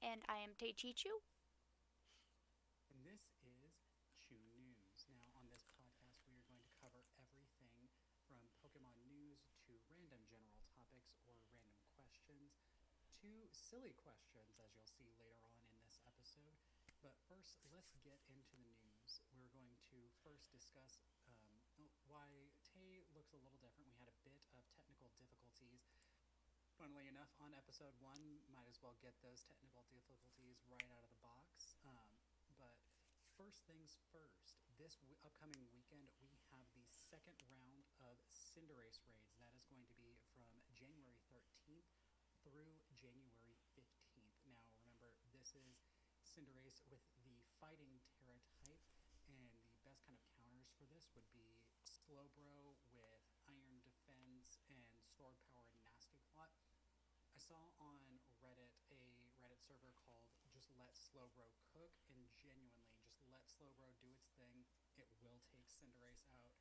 And I am Teichichu. And this is Chew News. Now, on this podcast, we are going to cover everything from Pokemon news to random general topics or random questions to silly questions, as you'll see later on in this episode. But first, let's get into the news. We're going to first discuss why Tay looks a little different. We had a bit of technical difficulties. Funnily enough, on episode one, might as well get those technical difficulties right out of the box. But first things first, this upcoming weekend, we have the second round of Cinderace raids. That is going to be from January 13th through January 15th. Now, remember, this is Cinderace with the Fighting Terra type, and the best kind of counters for this would be Slowbro with Iron Defense and Sword Power and Nasty Plot. I saw on Reddit a Reddit server called Just Let Slowbro Cook, and genuinely, just let Slowbro do its thing. It will take Cinderace out.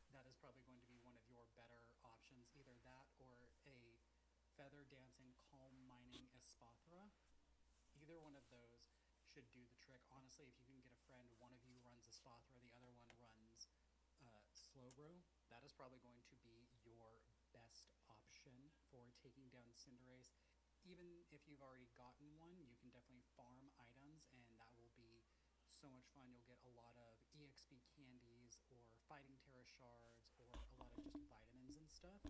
That is probably going to be one of your better options. Either that or a Feather Dancing Calm Mining Espathra. Either one of those should do the trick. Honestly, if you can get a friend, one of you runs Espathra, the other one runs Slowbro, that is probably going to be your best option for taking down Cinderace. Even if you've already gotten one, you can definitely farm items, and that will be so much fun. You'll get a lot of EXP candies or Fighting Terra shards or a lot of just vitamins and stuff.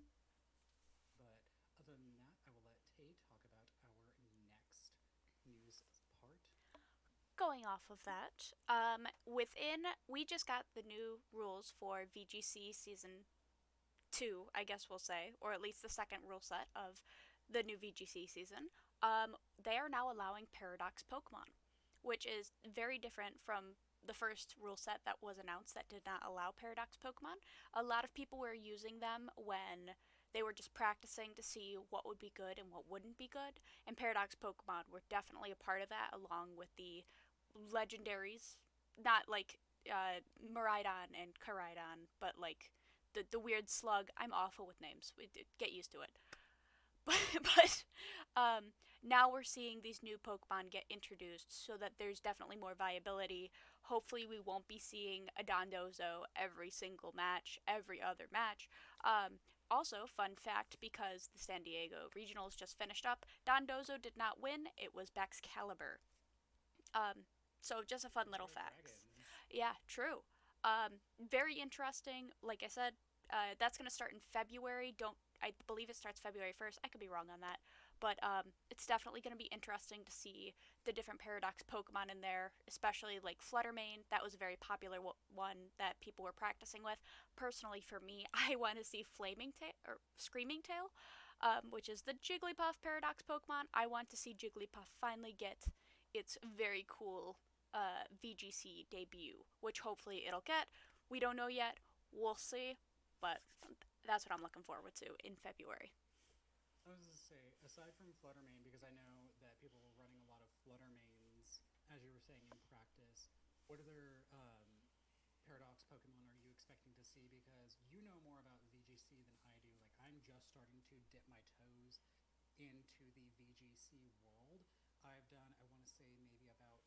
But other than that, I will let Tay talk about our next news part. Going off of that, we just got the new rules for VGC Season 2, I guess we'll say, or at least the second rule set of the new VGC season. They are now allowing Paradox Pokemon, which is very different from the first rule set that was announced that did not allow Paradox Pokemon. A lot of people were using them when they were just practicing to see what would be good and what wouldn't be good, and Paradox Pokemon were definitely a part of that, along with the legendaries, not like Miraidon and Koraidon, but like the weird slug. I'm awful with names. Get used to it. But now we're seeing these new Pokemon get introduced so that there's definitely more viability. Hopefully, we won't be seeing a Dondozo every single match, every other match. Also, fun fact, because the San Diego Regionals just finished up, Dondozo did not win. It was Baxcalibur. Um, so just a fun Let's little go, facts. Dragons. Yeah, true. Very interesting. Like I said, that's going to start in February. Don't I believe it starts February 1st. I could be wrong on that, but it's definitely going to be interesting to see the different Paradox Pokemon in there, especially like Fluttermane. That was a very popular one that people were practicing with. Personally, for me, I want to see Flaming Tail or Screaming Tail, which is the Jigglypuff Paradox Pokemon. I want to see Jigglypuff finally get its very cool VGC debut, which hopefully it'll get. We don't know yet. We'll see, but that's what I'm looking forward to in February. I was going to say, aside from Fluttermane, because I know that people were running a lot of Fluttermanes, as you were saying, in practice, what other Paradox Pokemon are you expecting to see? Because you know more about VGC than I do. Like, I'm just starting to dip my toes into the VGC world. I've done, I want to say, maybe about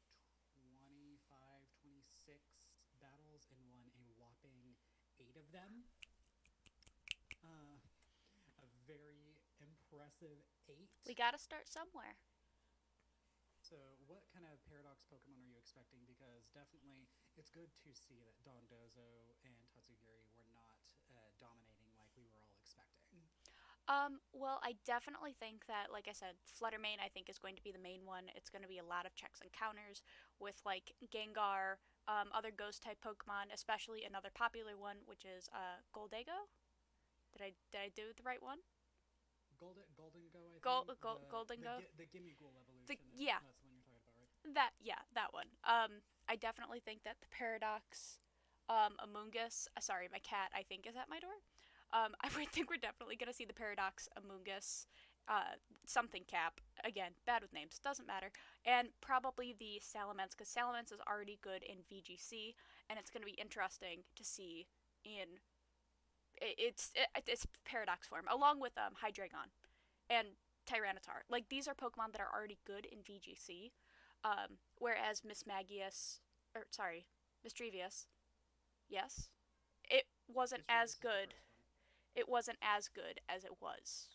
25, 26 battles and won a whopping 8 of them. Uh, a very impressive We 8. gotta start somewhere. So, what kind of Paradox Pokemon are you expecting? Because definitely it's good to see that Dondozo and Tatsugiri were not dominating like we were all expecting. Well, I definitely think that, like I said, Fluttermane I think is going to be the main one. It's going to be a lot of checks and counters with like Gengar, other ghost type Pokemon, especially another popular one, which is Goldego. Did I do the right one? Golden Go, I think Goldengo. the Gimmighoul The evolution. yeah, That's the one you're talking about, right? that one. I definitely think that the Paradox, Amoonguss. Sorry, my cat I think is at my door. I would think we're definitely gonna see the Paradox, Amoonguss, something cap. Again, bad with names, doesn't matter. And probably the Salamence, because Salamence is already good in VGC, and it's gonna be interesting to see in it's paradox form along with Hydreigon, and Tyranitar. Like these are Pokemon that are already good in VGC, whereas Mismagius, or sorry, Misdrevius, yes, it wasn't as Mischievous is the good. first one. It wasn't as good as it was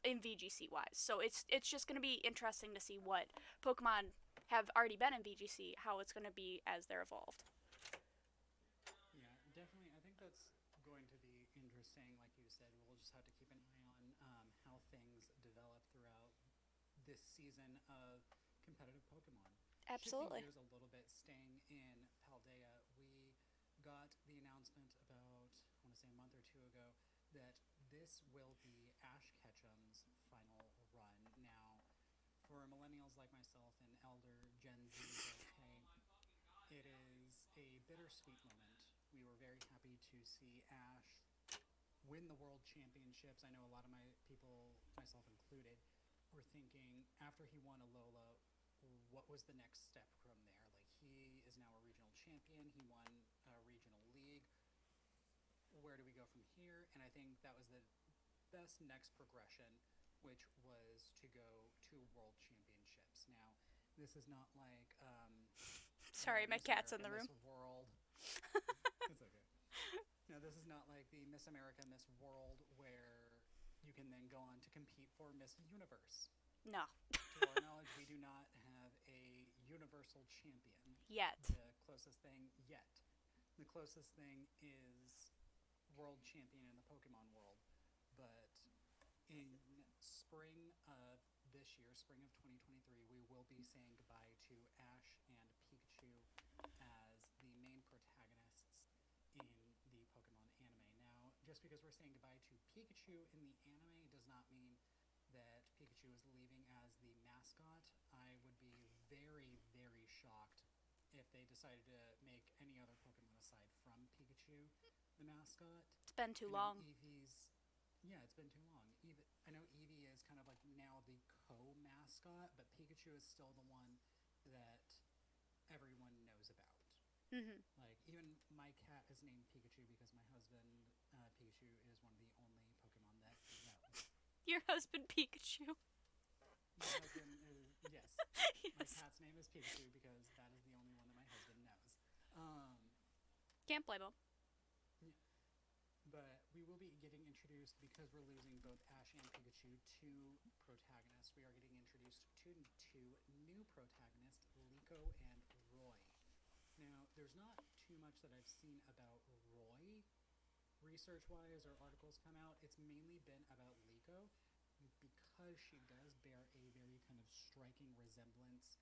in VGC wise. So it's just going to be interesting to see what Pokemon have already been in VGC, how it's going to be as they're evolved. Yeah, definitely. I think that's going to be interesting. Like you said, we'll just have to keep an eye on how things develop throughout this season of competitive Pokemon. Shifting Absolutely. gears a little bit, staying in Paldea, we got the announcement about, I want to say a month or two ago, that this will be Ash Ketchum's final run. Now, for millennials like myself and elder Gen Zs like Kay, it is a bittersweet moment. We were very happy to see Ash win the world championships. I know a lot of my people, myself included, were thinking after he won Alola, what was the next step from there? Like he is now a regional champion. He won a regional league. Where do we go from here? And I think that was the best next progression, which was to go to world championships. Now, this is not like Sorry, the my Miss cat's in America, the Miss room. World. It's okay. Now, this is not like the Miss America, Miss World, where you can then go on to compete for Miss Universe. No. To our knowledge, we do not have a universal champion. Yet. The closest thing yet. The closest thing is world champion in the Pokemon world. But in spring of this year, spring of 2023, we will be saying goodbye to Ash and Pikachu as the main protagonists in the Pokemon anime. Now, just because we're saying goodbye to Pikachu in the anime does not mean that Pikachu is leaving as the mascot. I would be very, very shocked if they decided to make any other Pokemon aside from Pikachu the mascot. It's been too I know long. Eevee's. Yeah, it's been too long. I know Eevee is kind of like now the co-mascot, but Pikachu is still the one that everyone knows about. Hmm. Like even my cat is named Pikachu because my husband Pikachu is one of the only Pokemon that he knows. Your husband Pikachu. My husband is yes. My Yes. cat's name is Pikachu because that is the only one that my husband knows. Can't blame him. Yeah. But we will be getting introduced because we're losing both Ash and Pikachu to protagonists. We are getting introduced to two new protagonists, Liko and Roy. Now, there's not too much that I've seen about Roy research wise or articles come out. It's mainly been about Liko because she does bear a very kind of striking resemblance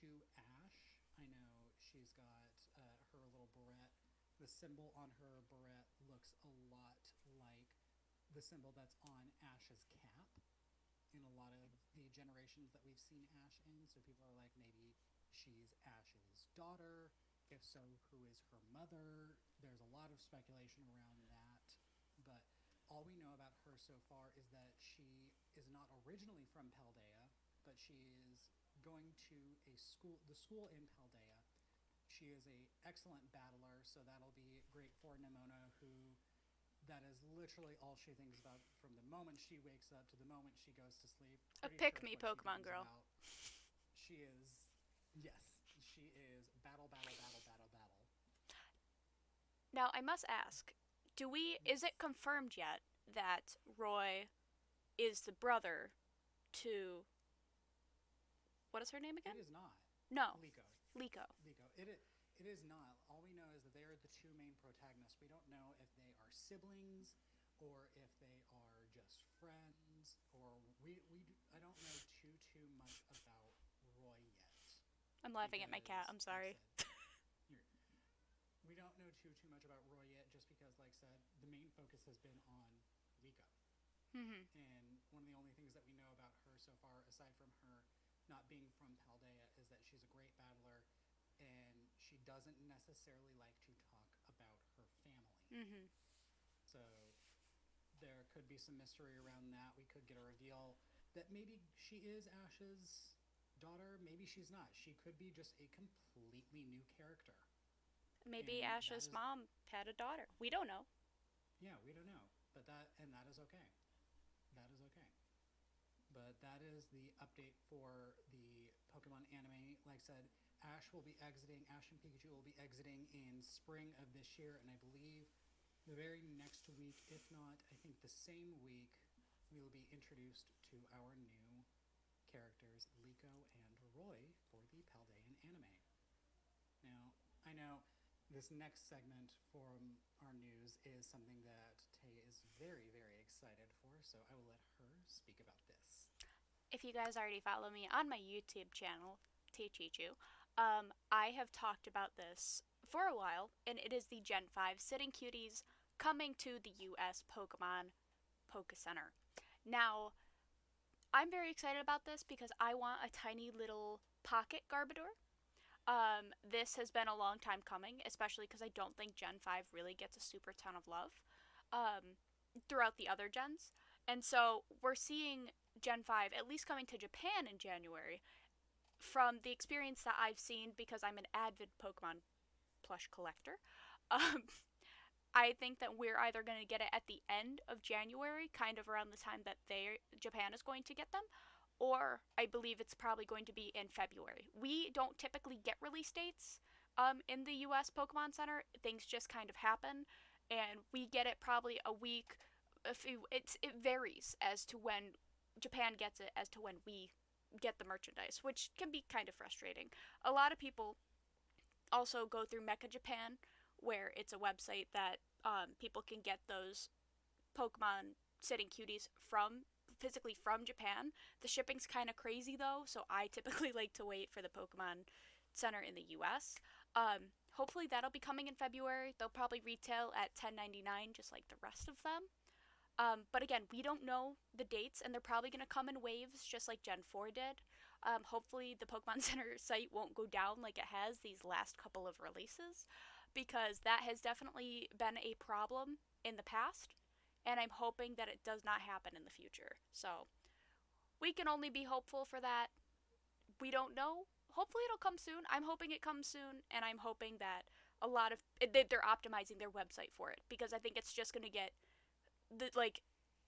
to Ash. I know she's got her little barrette. The symbol on her barrette looks a lot like the symbol that's on Ash's cap in a lot of the generations that we've seen Ash in. So people are like, maybe she's Ash's daughter. If so, who is her mother? There's a lot of speculation around that. But all we know about her so far is that she is not originally from Paldea, but she is going to the school in Paldea. She is a excellent battler, so that'll be great for Nimona, who that is literally all she thinks about from the moment she wakes up to the moment she goes to sleep. A Pretty sure pick it's me what she Pokemon dreams girl. about. She is, yes, she is battle, battle, battle, battle, battle. Now I must ask, is Yes, it confirmed yet that Roy is the brother to what is her name it again? is not. No. Liko. Liko. Liko. It is not. All we know is that they are the two main protagonists. We don't know if they are siblings or if they are just friends or I don't know too much about Roy yet I'm laughing at my cat. because I'm like I sorry. said, you're, we don't know too much about Roy yet just because like I said, the main focus has been on Liko. Hmm. And one of the only things that we know about her so far, aside from her not being from Paldea, is that she's a great battler and she doesn't necessarily like to talk about her family. Hmm. So there could be some mystery around that. We could get a reveal that maybe she is Ash's daughter, maybe she's not. She could be just a completely new character. Maybe And that Ash's is, mom had a daughter. We don't know. yeah, we don't know. But that is okay. That is okay. that is the update for the Pokemon anime. Like I said, Ash and Pikachu will be exiting in spring of this year, and I believe the very next week, if not, I think the same week, we will be introduced to our new characters, Liko and Roy, for the Paldean anime. Now, I know this next segment from our news is something that Tay is very, very excited for, so I will let her speak about this. If you guys already follow me on my YouTube channel, Teichichu, I have talked about this for a while, and it is the Gen 5 Sitting Cuties coming to the US Pokemon Poke Center. Now, I'm very excited about this because I want a tiny little pocket Garbodor. This has been a long time coming, especially because I don't think Gen 5 really gets a super ton of love um, throughout the other gens. And so we're seeing Gen 5 at least coming to Japan in January. From the experience that I've seen, because I'm an avid Pokemon plush collector, um, I think that we're either going to get it at the end of January, kind of around the time that Japan is going to get them, or I believe it's probably going to be in February. We don't typically get release dates in the U.S. Pokemon Center. Things just kind of happen, and we get it probably a week. It varies as to when Japan gets it, as to when we get the merchandise, which can be kind of frustrating. A lot of people also go through Mecha Japan, where it's a website that people can get those Pokemon Sitting Cuties from physically from Japan. The shipping's kind of crazy though, so I typically like to wait for the Pokemon Center in the US. Hopefully that'll be coming in February. They'll probably retail at $10.99 just like the rest of them. But again, we don't know the dates, and they're probably going to come in waves just like Gen 4 did. Hopefully, the Pokemon Center site won't go down like it has these last couple of releases, because that has definitely been a problem in the past, and I'm hoping that it does not happen in the future. So, we can only be hopeful for that. We don't know. Hopefully, it'll come soon. I'm hoping it comes soon, and I'm hoping that a lot of they're optimizing their website for it, because I think it's just going to get like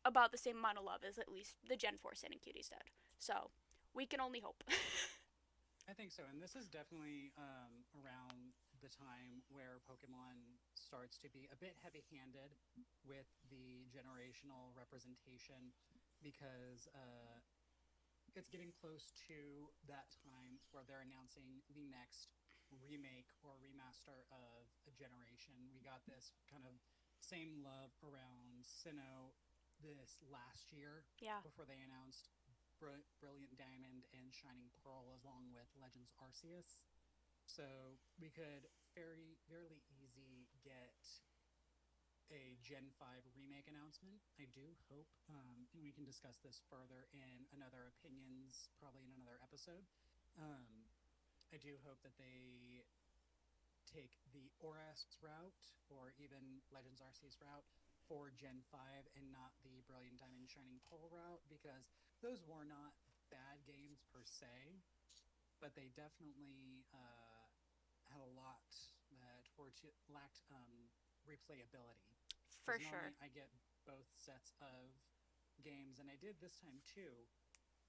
about the same amount of love as at least the Gen 4 Sitting Cuties did. So we can only hope. I think so, and this is definitely around the time where Pokemon starts to be a bit heavy-handed with the generational representation, because it's getting close to that time where they're announcing the next remake or remaster of a generation. We got this kind of same love around Sinnoh this last year Yeah, before they announced Brilliant Diamond and Shining Pearl along with Legends Arceus. So we could fairly easy get a Gen 5 remake announcement. I do hope, and we can discuss this further in another opinions, probably in another episode. Um, I do hope that they take the ORAS route or even Legends Arceus route for Gen 5 and not the Brilliant Diamond Shining Pearl route, because those were not bad games per se, but they definitely had a lot that lacked replayability. for Because sure. normally I get both sets of games, and I did this time too,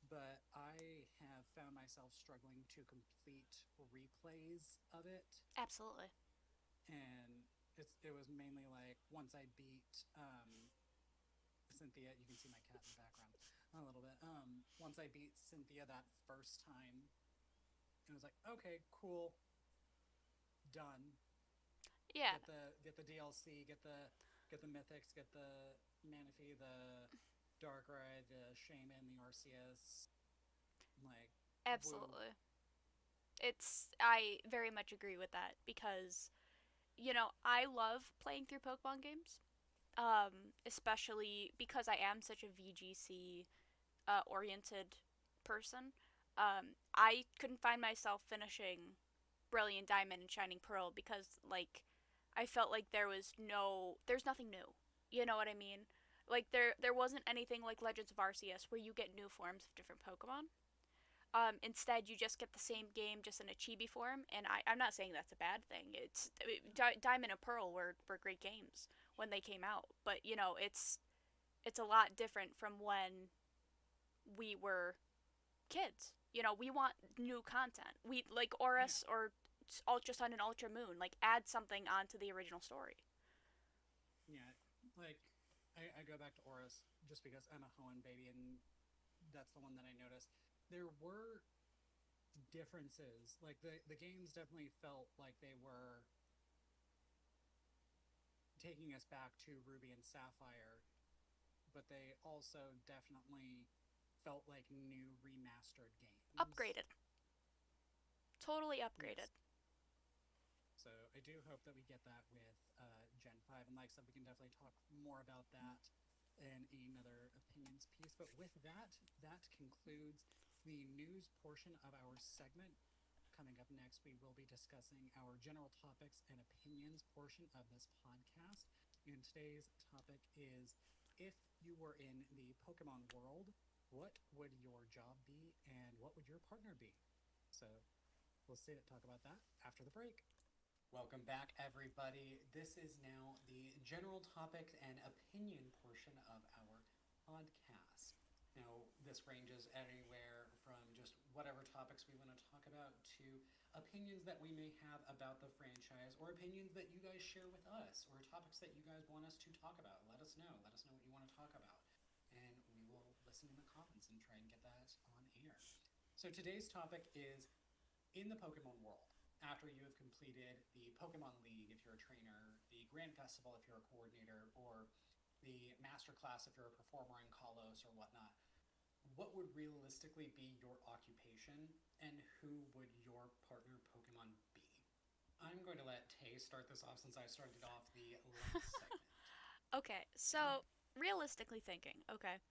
but I have found myself struggling to complete replays of it, Absolutely. and it was mainly like once I beat Cynthia. You can see my cat in the background a little bit. Once I beat Cynthia that first time, it was like, okay, cool, done. Yeah, Get the DLC, get the mythics, get the Manaphy, the Darkrai, the Shaman, the Arceus. Like, woo. absolutely. I very much agree with that because I love playing through Pokemon games. Especially because I am such a VGC oriented person. I couldn't find myself finishing Brilliant Diamond and Shining Pearl because I felt like there's nothing new. You know what I mean? Like there wasn't anything like Legends of Arceus where you get new forms of different Pokemon. Instead, you just get the same game just in a chibi form, and I'm not saying that's a bad thing. Diamond and Pearl were great games when they came out, but it's a lot different from when we were kids. You know, we want new content. We like Yeah, Oris or Ultra Sun and Ultra Moon. Like, add something onto the original story. yeah. Like, I go back to Oris just because I'm a Hoenn baby, and that's the one that I noticed. There were differences. Like the games definitely felt like they were taking us back to Ruby and Sapphire, but they also definitely felt like new remastered games. Upgraded. Totally upgraded. Yes. So I do hope that we get that with Gen 5. And like I said, we can definitely talk more about that in another opinions piece. But with that, that concludes the news portion of our segment. Coming up next, we will be discussing our general topics and opinions portion of this podcast. And today's topic is, if you were in the Pokemon world, what would your job be and what would your partner be? So we'll talk about that after the break. Welcome back, everybody. This is now the general topics and opinion portion of our podcast. Now, this ranges anywhere from just whatever topics we want to talk about to opinions that we may have about the franchise, or opinions that you guys share with us, or topics that you guys want us to talk about. Let us know. Let us know what you want to talk about. And we will listen in the comments and try and get that on air. So today's topic is, in the Pokemon world, after you have completed the Pokemon League if you're a trainer, the Grand Festival if you're a coordinator, or the Master Class if you're a performer in Kalos or whatnot, what would realistically be your occupation and who would your partner Pokemon be? I'm going to let Tay start this off since I started off the last segment. Okay, so realistically thinking, okay,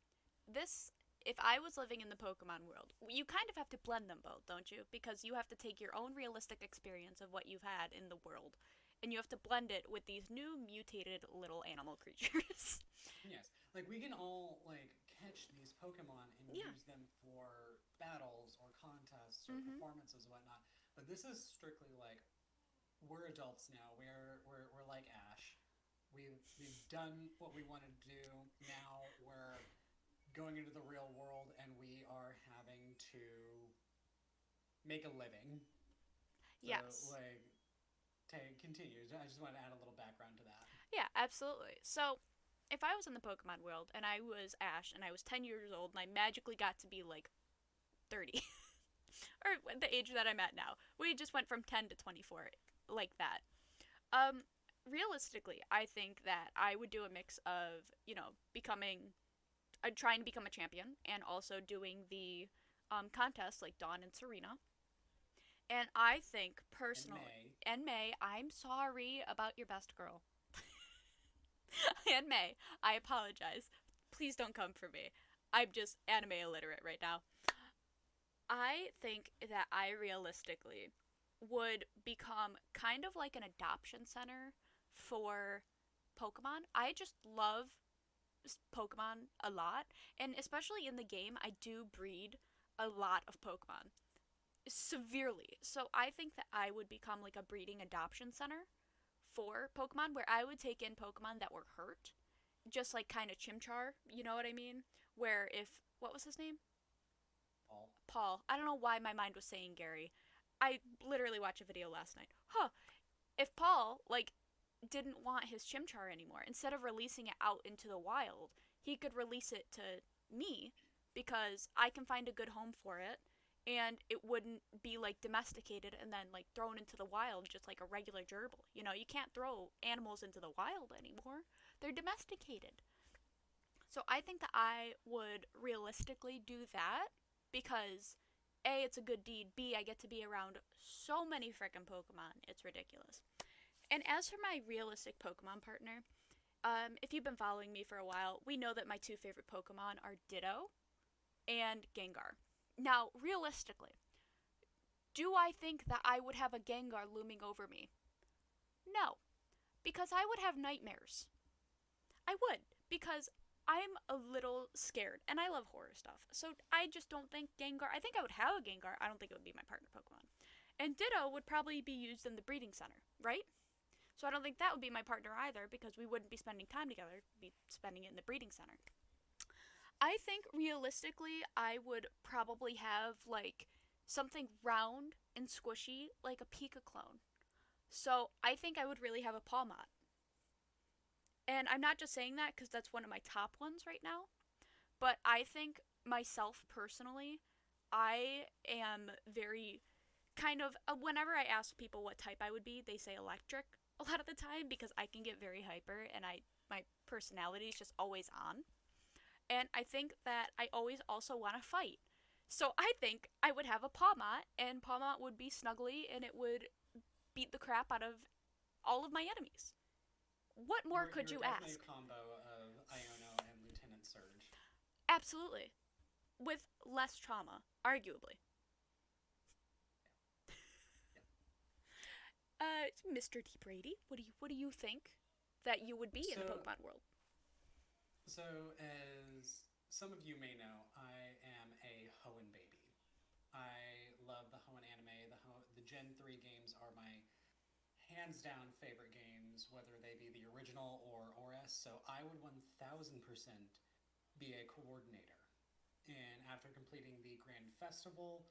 this if I was living in the Pokemon world, you kind of have to blend them both, don't you? Because you have to take your own realistic experience of what you've had in the world, and you have to blend it with these new mutated little animal creatures. Yes, like we can all like catch these Pokemon and Yeah. use them for battles or contests or Mhm. performances and whatnot. But this is strictly like, we're adults now. We're like Ash. We've done what we wanted to do. Now we're going into the real world and we are having to make a living. So Yes. like, Tay, continue. I just want to add a little background to that. Yeah, absolutely. So, if I was in the Pokemon world and I was Ash and I was 10 years old and I magically got to be like 30, or the age that I'm at now, we just went from 10 to 24, like that. Um, Realistically, I think that I would do a mix of, trying to become a champion and also doing the contests like Dawn and Serena. And I think And personally, May. and May, I'm sorry about your best girl. And May, I apologize. Please don't come for me. I'm just anime illiterate right now. I think that I realistically would become kind of like an adoption center for Pokemon. I just love Pokemon a lot, and especially in the game, I do breed a lot of Pokemon severely. So I think that I would become like a breeding adoption center for Pokemon where I would take in Pokemon that were hurt, just like kind of Chimchar, you know what I mean? Where if what was his name? Paul. Paul. I don't know why my mind was saying Gary. I literally watched a video last night. Huh. If Paul like didn't want his Chimchar anymore, instead of releasing it out into the wild, he could release it to me because I can find a good home for it and it wouldn't be like domesticated and then like thrown into the wild just like a regular gerbil. You know, you can't throw animals into the wild anymore. They're domesticated. So I think that I would realistically do that because A, it's a good deed. B, I get to be around so many freaking Pokemon. It's ridiculous. And as for my realistic Pokemon partner, if you've been following me for a while, we know that my two favorite Pokemon are Ditto and Gengar. Now, realistically, do I think that I would have a Gengar looming over me? No, because I would have nightmares. I would, because I'm a little scared, and I love horror stuff. So I just don't think Gengar. I think I would have a Gengar. I don't think it would be my partner Pokemon. And Ditto would probably be used in the breeding center, right? So I don't think that would be my partner either because we wouldn't be spending time together. We'd be spending it in the breeding center. I think realistically, I would probably have like something round and squishy, like a Pika clone. So I think I would really have a Pawmot. And I'm not just saying that because that's one of my top ones right now, but I think myself personally, I am very kind of whenever I ask people what type I would be, they say electric a lot of the time because I can get very hyper and I my personality is just always on. And I think that I always also want to fight. So I think I would have a Pawmot, and Pawmot would be snuggly, and it would beat the crap out of all of my enemies. What more could You're you definitely a ask? combo of Iono and Lieutenant Surge. Absolutely. With less trauma, arguably. Yeah. Mr. D. Brady, what do you think that you would be in the So Pokemon world? as some of you may know, I am a Hoenn baby. I love the Hoenn anime. The Gen 3 games are my hands down favorite games, whether they be the original or ORS. So I would 1000% be a coordinator. And after completing the Grand Festival,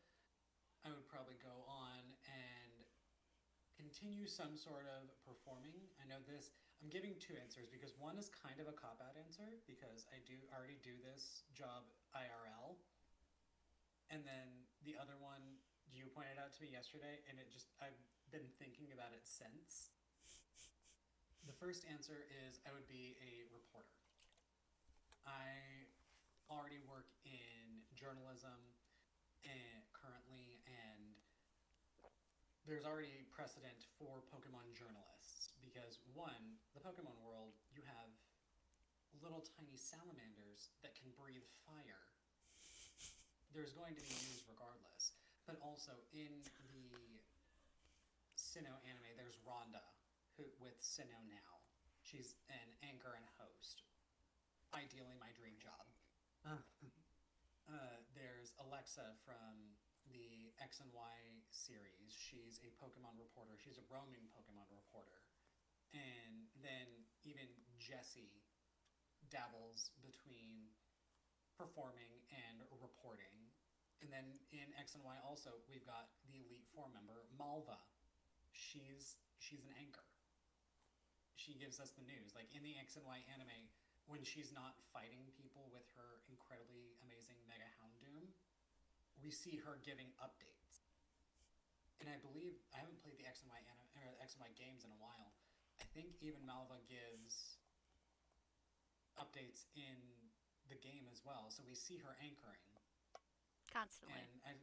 I would probably go on and continue some sort of performing. I know this, I'm giving two answers because one is kind of a cop out answer because I do already do this job IRL. And then the other one you pointed out to me yesterday, and I've been thinking about it since. The first answer is I would be a reporter. I already work in journalism currently, and there's already precedent for Pokemon journalists because one, the Pokemon world, you have little tiny salamanders that can breathe fire. There's going to be news regardless. But also in the Sinnoh anime, there's Rhonda, who with Sinnoh now. She's an anchor and host. Ideally, my dream job. There's Alexa from the X and Y series. She's a Pokemon reporter. She's a roaming Pokemon reporter. And then even Jessie dabbles between performing and reporting. And then in X and Y also, we've got the Elite Four member, Malva. She's an anchor. She gives us the news. Like in the X and Y anime, when she's not fighting people with her incredibly amazing Mega Houndoom, we see her giving updates. And I believe I haven't played the X and Y or X and Y games in a while. I think even Malva gives updates in the game as well. So we see her anchoring, Constantly. and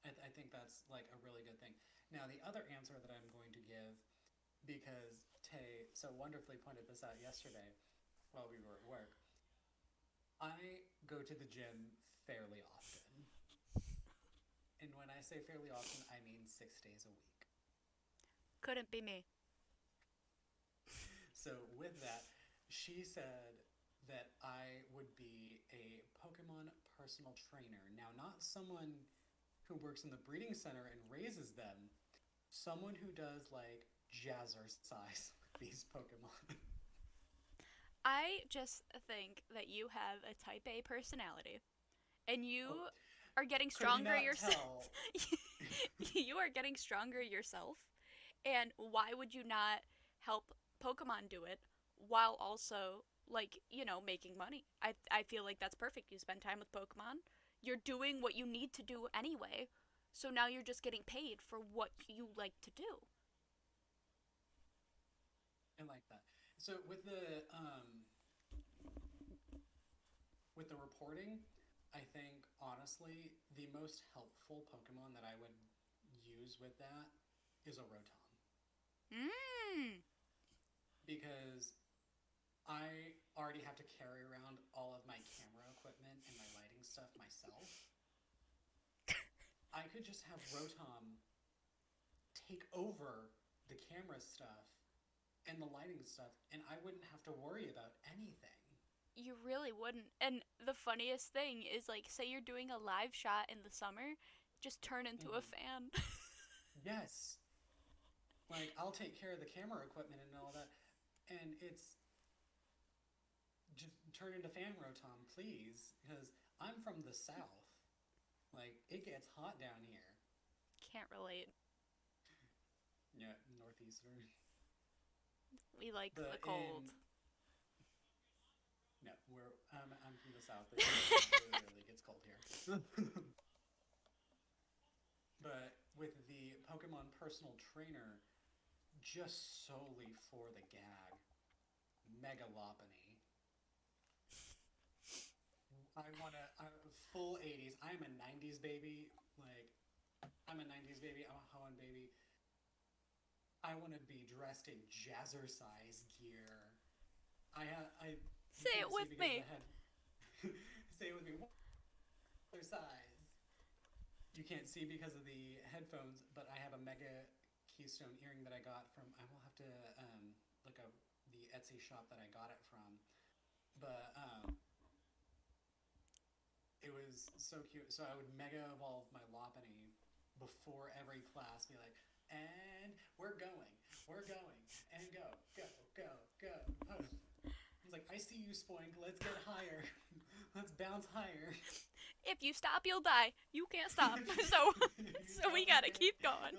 I think that's like a really good thing. Now the other answer that I'm going to give, because Tay so wonderfully pointed this out yesterday while we were at work, I go to the gym fairly often. And when I say fairly often, I mean 6 days a week. Couldn't be me. So, with that, she said that I would be a Pokemon personal trainer. Now, not someone who works in the breeding center and raises them, someone who does like jazzercise with these Pokemon. I just think that you have a type A personality and you Oh, are getting could you stronger not yourself. tell? You are getting stronger yourself. And why would you not help Pokemon do it while also making money? I feel like that's perfect. You spend time with Pokemon. You're doing what you need to do anyway. So now you're just getting paid for what you like to do. I like that. So with the reporting, I think honestly the most helpful Pokemon that I would use with that is a Rotom Mmm. because I already have to carry around all of my camera equipment and my lighting stuff myself. I could just have Rotom take over the camera stuff and the lighting stuff, and I wouldn't have to worry about anything. You really wouldn't. And the funniest thing is, like, say you're doing a live shot in the summer, just turn into a Mm-hmm. fan. Yes, like I'll take care of the camera equipment and all that, and it's just turn into fan Rotom, please, because I'm from the south. Like, it gets hot down here. Can't relate. Yeah, northeastern. We like the But cold. no, I'm from the south. It literally gets cold here. But with the Pokemon personal trainer, just solely for the gag, Megalopony. I want to full 80s. I'm a 90s baby. Like, I'm a 90s baby. I'm a Hoenn baby. I want to be dressed in jazzercise gear. I you Say it can't see with because of me. the head. Say it with me. Jazzercise. You can't see because of the headphones, but I have a mega keystone earring that I got from. I will have to look up the Etsy shop that I got it from. But it was so cute. So I would mega evolve my Lopunny before every class, be like, and we're going, and go, go, go, go. Oh. It's like, I see you, Spoink. Let's get higher. Let's bounce higher. If you stop, you'll die. You can't stop. So, so we gotta keep going.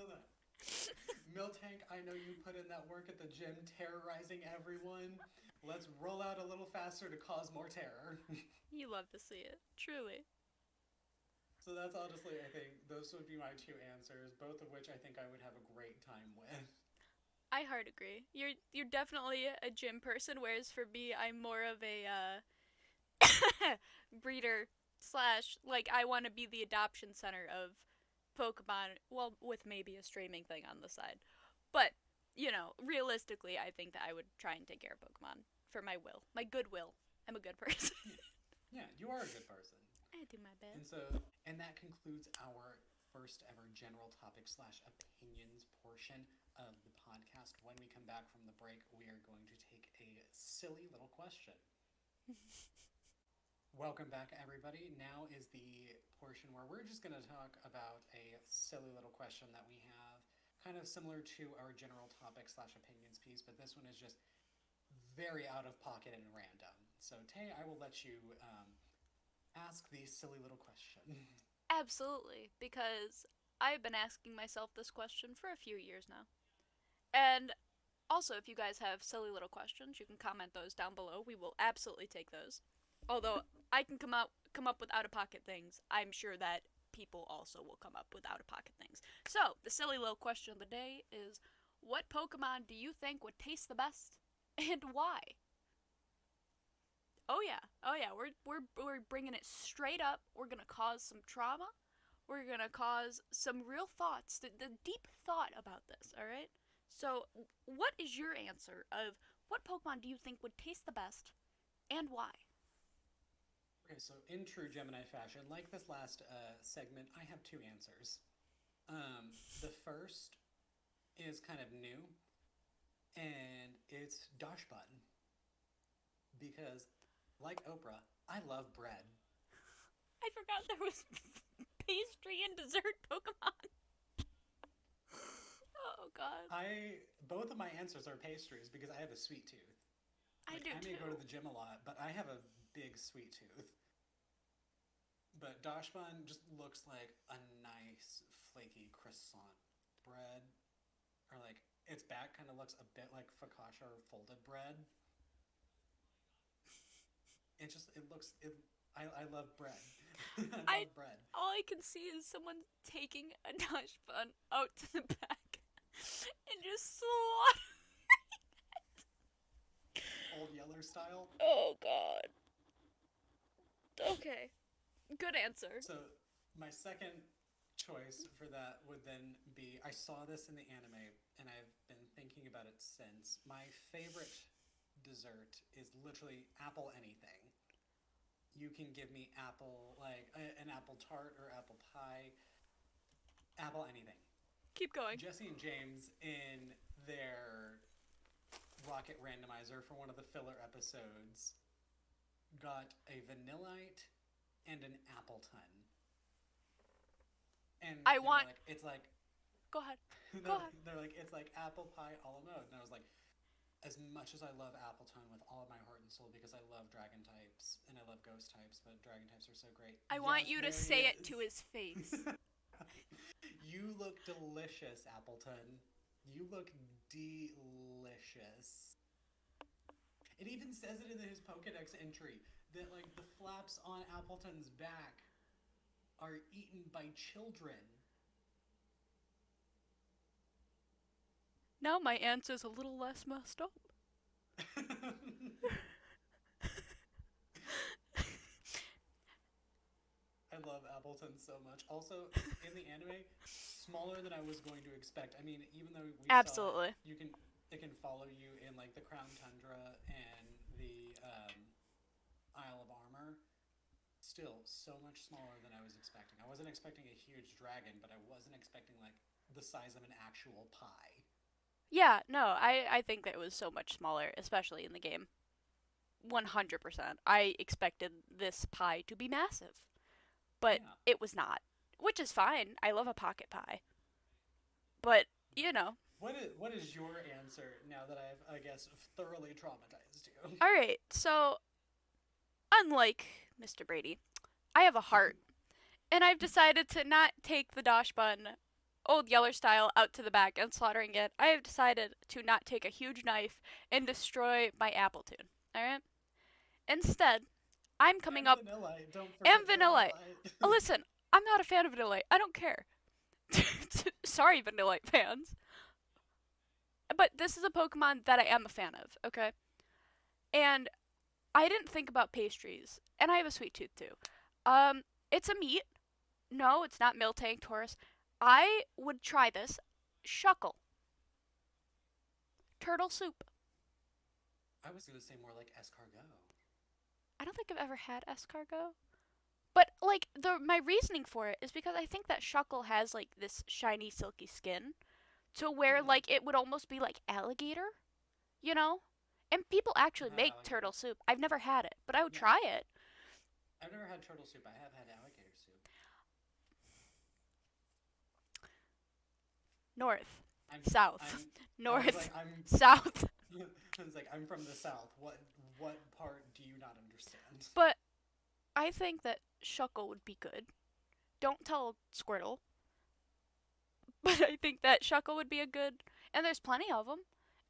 Miltank, I know you put in that work at the gym, terrorizing everyone. Let's roll out a little faster to cause more terror. You love to see it, truly. So that's honestly, I think, those would be my two answers, both of which I think I would have a great time with. I hard agree. You're definitely a gym person, whereas for me, I'm more of a breeder slash like I want to be the adoption center of Pokemon. Well, with maybe a streaming thing on the side, but realistically, I think that I would try and take care of Pokemon for my will, my goodwill. I'm a good person. Yeah, yeah, you are a good person. I do my And best. so, and that concludes our first ever general topic slash opinions portion of the podcast. When we come back from the break, we are going to take a silly little question. Welcome back, everybody. Now is the portion where we're just going to talk about a silly little question that we have, kind of similar to our general topic slash opinions piece, but this one is just very out of pocket and random. So, Tay, I will let you ask the silly little question. Absolutely, because I've been asking myself this question for a few years now. And also, if you guys have silly little questions, you can comment those down below. We will absolutely take those. Although I can come up with out of pocket things, I'm sure that people also will come up with out of pocket things. So, the silly little question of the day is what Pokemon do you think would taste the best and why? Oh yeah. Oh yeah, we're bringing it straight up. We're going to cause some trauma. We're going to cause some real thoughts, the deep thought about this, all right? So, what is your answer of what Pokemon do you think would taste the best and why? Okay, so in true Gemini fashion, like this last segment, I have two answers. The first is kind of new, and it's Dosh Bun. Because, like Oprah, I love bread. I forgot there was pastry and dessert Pokemon. Oh god. Both of my answers are pastries because I have a sweet tooth. I Like, do I may go to too. the gym a lot, but I have a big sweet tooth. But Dosh Bun just looks like a nice, flaky croissant bread. Or like, its back kind of looks a bit like focaccia or folded bread. It looks, I love bread. I I love bread. all I can see is someone taking a Dash bun out to the back and just slaughter. Old Yeller style. Oh god. Okay. Good answer. So my second choice for that would then be I saw this in the anime and I've been thinking about it since. My favorite dessert is literally apple anything. You can give me apple, like an apple tart or apple pie, apple anything. Keep going. Jesse and James in their rocket randomizer for one of the filler episodes got a vanillite and an Appleton. And I they were want like, it's like Go ahead. Go they're, ahead. they're like, it's like apple pie a la mode. And I was like, as much as I love Appletone with all of my heart and soul because I love dragon types and I love ghost types, but dragon types are so great. I want Yes, you to there he say it to is. his face. You look delicious, Appleton. You look delicious. It even says it in his Pokedex entry that like the flaps on Appleton's back are eaten by children. Now my answer's a little less messed up. I love Appleton so much. Also, in the anime, smaller than I was going to expect. I mean, even though we saw it, Absolutely. it can follow you in like the Crown Tundra and the Isle of Armor. Still, so much smaller than I was expecting. I wasn't expecting a huge dragon, but I wasn't expecting like the size of an actual pie. Yeah, no, I think that it was so much smaller, especially in the game. 100%. I expected this pie to be massive, but Yeah. it was not, which is fine. I love a pocket pie. But, you know. What is your answer now that I've I guess thoroughly traumatized you? Alright, so, unlike Mr. Brady, I have a heart, and I've decided to not take the Dosh bun, old Yeller style, out to the back and slaughtering it. I have decided to not take a huge knife and destroy my Appletoon. Alright? Instead, I'm coming And up. Vanillite. Don't And forget Vanillite. Vanillite. Listen, I'm not a fan of Vanillite. I don't care. Sorry, Vanillite fans. But this is a Pokemon that I am a fan of, okay? And I didn't think about pastries, and I have a sweet tooth too. It's a meat. No, it's not Miltank Taurus. I would try this. Shuckle. Turtle soup. I was gonna say more like escargot. I don't think I've ever had escargot. But like my reasoning for it is because I think that Shuckle has like this shiny silky skin to where Mm-hmm. like it would almost be like alligator, you know? And people actually I've had make turtle alligator. soup. I've never had it, but I would Yeah, try it. I've never had turtle soup. I have had alligator soup. North, I'm south, I'm I was like north, I'm south. I was like I'm from the south. What part do you not understand? But I think that Shuckle would be good. Don't tell Squirtle, but I think that Shuckle would be a good. And there's plenty of them.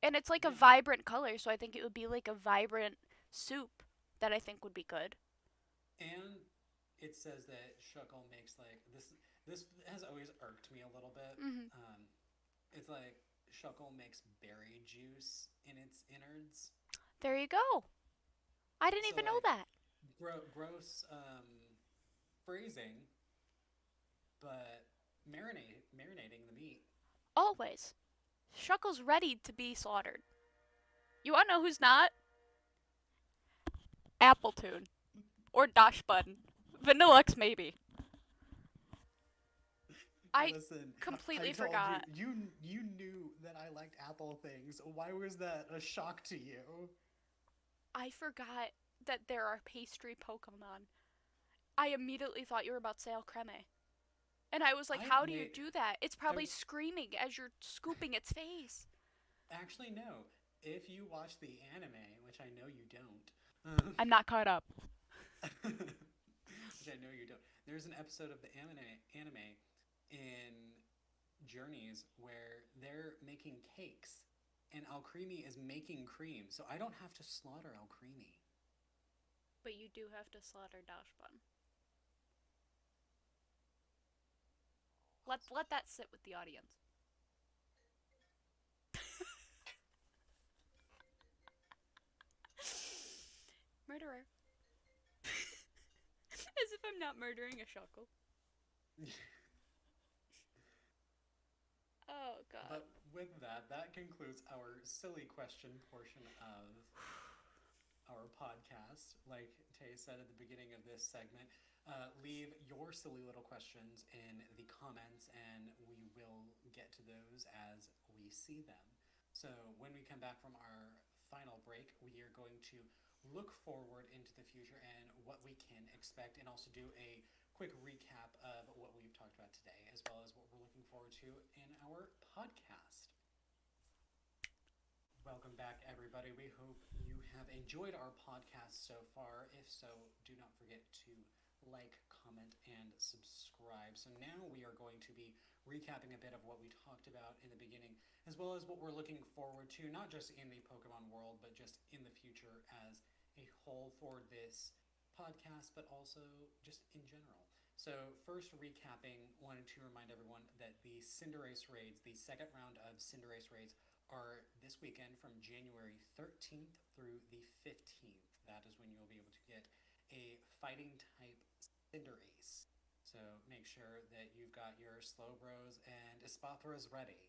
And it's like a Yeah. vibrant color, so I think it would be like a vibrant soup that I think would be good. And it says that Shuckle makes like this. This has always irked me a little bit. Hmm. It's like Shuckle makes berry juice in its innards. There you go. I didn't So even know like that. gross phrasing, but marinating the meat. Always. Shuckle's ready to be slaughtered. You wanna know who's not? Appletoon. Or Dosh Bun. Vanillux, maybe. I Listen, I completely told you, forgot. you knew that I liked apple things. Why was that a shock to you? I forgot that there are pastry Pokemon. I immediately thought you were about to say creme. And I was like, I how do you made do that? It's I probably screaming as you're scooping its face. actually no. If you watch the anime, which I know you don't, I'm not caught up. which I know you don't. There's an episode of the anime in Journeys where they're making cakes and Alcremie is making cream, so I don't have to slaughter Alcremie. But you do have to slaughter Dosh Bun. Let that sit with the audience. Murderer. As if I'm not murdering a Shuckle. Oh god. But with that, that concludes our silly question portion of our podcast. Like Tay said at the beginning of this segment, leave your silly little questions in the comments and we will get to those as we see them. So, when we come back from our final break, we are going to look forward into the future and what we can expect, and also do a quick recap of what we've talked about today, as well as what we're looking forward to in our podcast. Welcome back, everybody. We hope you have enjoyed our podcast so far. If so, do not forget to like, comment, and subscribe. So now we are going to be recapping a bit of what we talked about in the beginning, as well as what we're looking forward to, not just in the Pokemon world, but just in the future as a whole for this podcast, but also just in general. So, first recapping, wanted to remind everyone that the Cinderace raids, the second round of Cinderace raids, are this weekend from January 13th through the 15th. That is when you'll be able to get a fighting type Cinderace. So make sure that you've got your Slowbros and Espathras ready.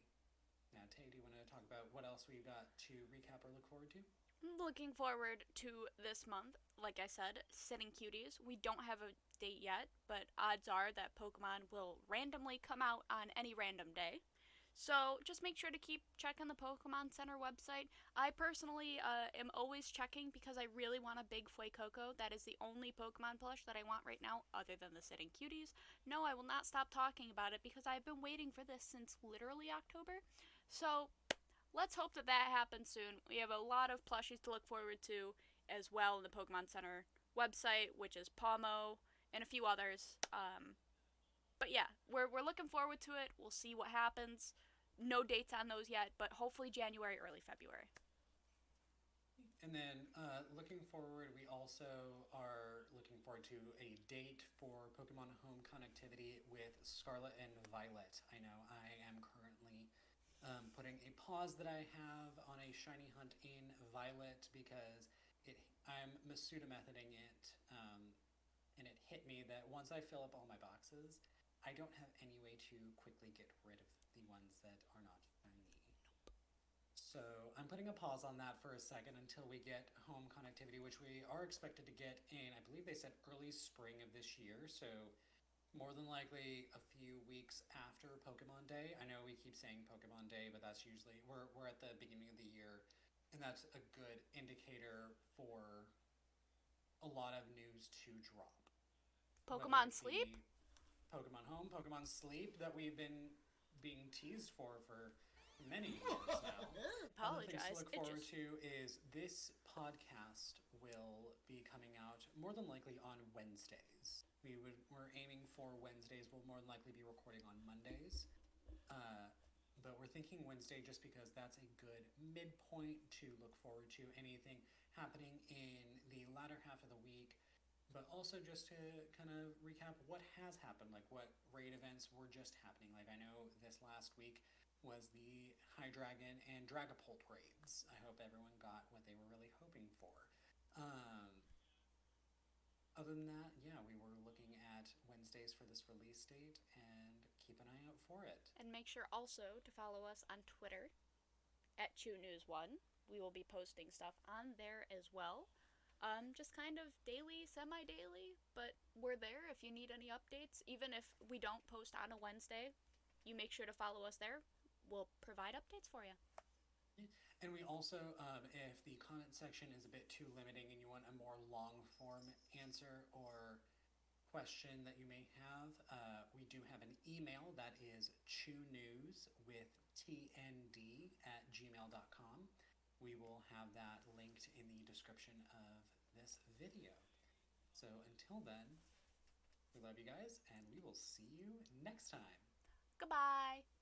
Now, Tay, do you want to talk about what else we've got to recap or look forward to? Looking forward to this month. Like I said, Sitting Cuties. We don't have a date yet, but odds are that Pokemon will randomly come out on any random day. So just make sure to keep checking the Pokemon Center website. I personally am always checking because I really want a big Fuecoco. That is the only Pokemon plush that I want right now, other than the Sitting Cuties. No, I will not stop talking about it because I've been waiting for this since literally October. So let's hope that that happens soon. We have a lot of plushies to look forward to as well in the Pokemon Center website, which is Pomo and a few others. But yeah, we're looking forward to it. We'll see what happens. No dates on those yet, but hopefully January, early February. And then looking forward, we also are looking forward to a date for Pokemon Home connectivity with Scarlet and Violet. I know I am currently putting a pause that I have on a shiny hunt in Violet because I'm Masuda methoding it, and it hit me that once I fill up all my boxes, I don't have any way to quickly get rid of the ones that are not shiny. So I'm putting a pause on that for a second until we get home connectivity, which we are expected to get in, I believe they said early spring of this year. So more than likely a few weeks after Pokemon Day. I know we keep saying Pokemon Day, but that's usually we're at the beginning of the year, and that's a good indicator for a lot of news to drop. Whether Pokemon it Sleep? be Pokemon Home, Pokemon Sleep that we've been being teased for many years now. Other things to Apologize. look It forward just. to is this podcast will be coming out more than likely on Wednesdays. We're aiming for Wednesdays. We'll more than likely be recording on Mondays, uh, but we're thinking Wednesday just because that's a good midpoint to look forward to. Anything happening in the latter half of the week, but also just to kind of recap what has happened, like what raid events were just happening. Like I know this last week was the Hydreigon and Dragapult raids. I hope everyone got what they were really hoping for. Um, Other than that, yeah, we were looking at Wednesdays for this release date and keep an eye out for it. And make sure also to follow us on Twitter at Chew News One. We will be posting stuff on there as well. Just kind of daily, semi daily, but we're there if you need any updates. Even if we don't post on a Wednesday, you make sure to follow us there. We'll provide updates for you. And we also, if the comment section is a bit too limiting and you want a more long form answer or question that you may have, we do have an email that is chewnews with tnd at gmail.com. We will have that linked in the description of this video. So until then, we love you guys, and we will see you next time. Goodbye.